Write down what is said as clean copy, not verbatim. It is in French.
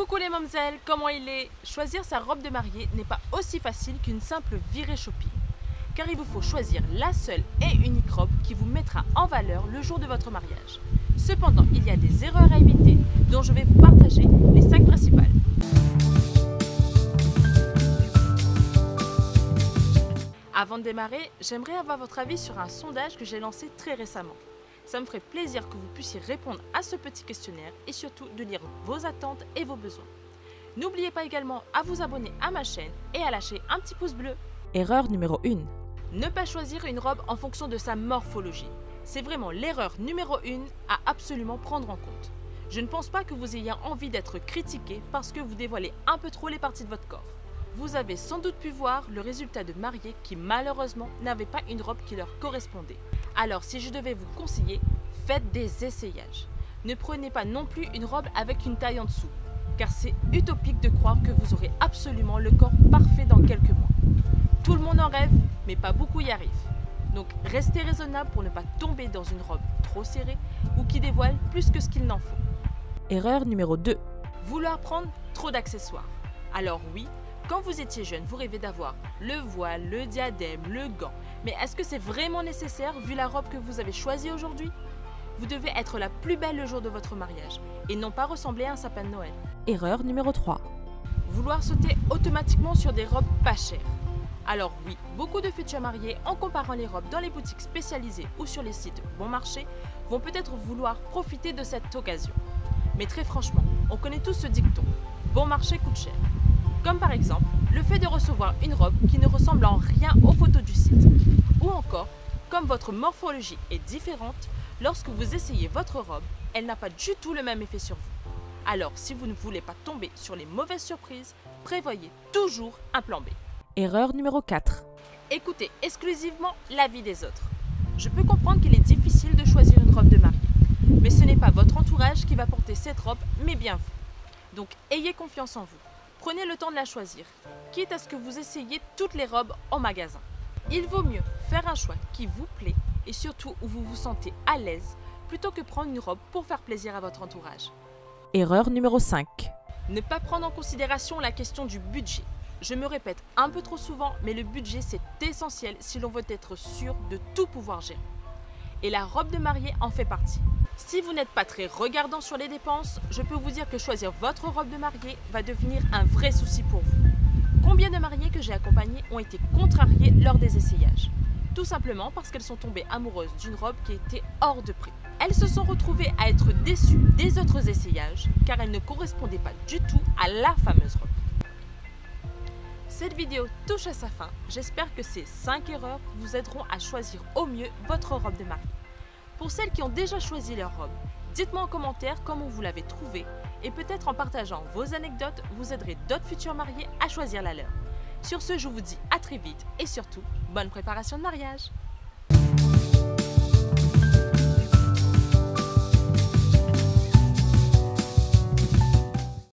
Coucou les mamzelles, comment il est? Choisir sa robe de mariée n'est pas aussi facile qu'une simple virée shopping. Car il vous faut choisir la seule et unique robe qui vous mettra en valeur le jour de votre mariage. Cependant, il y a des erreurs à éviter dont je vais vous partager les 5 principales. Avant de démarrer, j'aimerais avoir votre avis sur un sondage que j'ai lancé très récemment. Ça me ferait plaisir que vous puissiez répondre à ce petit questionnaire et surtout de lire vos attentes et vos besoins. N'oubliez pas également à vous abonner à ma chaîne et à lâcher un petit pouce bleu. Erreur numéro 1. Ne pas choisir une robe en fonction de sa morphologie. C'est vraiment l'erreur numéro 1 à absolument prendre en compte. Je ne pense pas que vous ayez envie d'être critiqué parce que vous dévoilez un peu trop les parties de votre corps. Vous avez sans doute pu voir le résultat de mariés qui malheureusement n'avaient pas une robe qui leur correspondait. Alors si je devais vous conseiller, faites des essayages. Ne prenez pas non plus une robe avec une taille en dessous, car c'est utopique de croire que vous aurez absolument le corps parfait dans quelques mois. Tout le monde en rêve, mais pas beaucoup y arrivent. Donc restez raisonnable pour ne pas tomber dans une robe trop serrée ou qui dévoile plus que ce qu'il n'en faut. Erreur numéro 2. Vouloir prendre trop d'accessoires. Alors oui, quand vous étiez jeune, vous rêvez d'avoir le voile, le diadème, le gant. Mais est-ce que c'est vraiment nécessaire vu la robe que vous avez choisie aujourd'hui? Vous devez être la plus belle le jour de votre mariage et non pas ressembler à un sapin de Noël. Erreur numéro 3. Vouloir sauter automatiquement sur des robes pas chères. Alors oui, beaucoup de futurs mariés, en comparant les robes dans les boutiques spécialisées ou sur les sites bon marché, vont peut-être vouloir profiter de cette occasion. Mais très franchement, on connaît tous ce dicton, bon marché coûte cher. Comme par exemple, le fait de recevoir une robe qui ne ressemble en rien aux photos du site. Ou encore, comme votre morphologie est différente, lorsque vous essayez votre robe, elle n'a pas du tout le même effet sur vous. Alors, si vous ne voulez pas tomber sur les mauvaises surprises, prévoyez toujours un plan B. Erreur numéro 4. Écoutez exclusivement l'avis des autres. Je peux comprendre qu'il est difficile de choisir une robe de mariée, mais ce n'est pas votre entourage qui va porter cette robe, mais bien vous. Donc, ayez confiance en vous. Prenez le temps de la choisir, quitte à ce que vous essayiez toutes les robes en magasin. Il vaut mieux faire un choix qui vous plaît et surtout où vous vous sentez à l'aise plutôt que prendre une robe pour faire plaisir à votre entourage. Erreur numéro 5. Ne pas prendre en considération la question du budget. Je me répète un peu trop souvent, mais le budget c'est essentiel si l'on veut être sûr de tout pouvoir gérer. Et la robe de mariée en fait partie. Si vous n'êtes pas très regardant sur les dépenses, je peux vous dire que choisir votre robe de mariée va devenir un vrai souci pour vous. Combien de mariées que j'ai accompagnées ont été contrariées lors des essayages? Tout simplement parce qu'elles sont tombées amoureuses d'une robe qui était hors de prix. Elles se sont retrouvées à être déçues des autres essayages car elles ne correspondaient pas du tout à la fameuse robe. Cette vidéo touche à sa fin. J'espère que ces 5 erreurs vous aideront à choisir au mieux votre robe de mariée. Pour celles qui ont déjà choisi leur robe, dites-moi en commentaire comment vous l'avez trouvée et peut-être en partageant vos anecdotes, vous aiderez d'autres futurs mariés à choisir la leur. Sur ce, je vous dis à très vite et surtout, bonne préparation de mariage!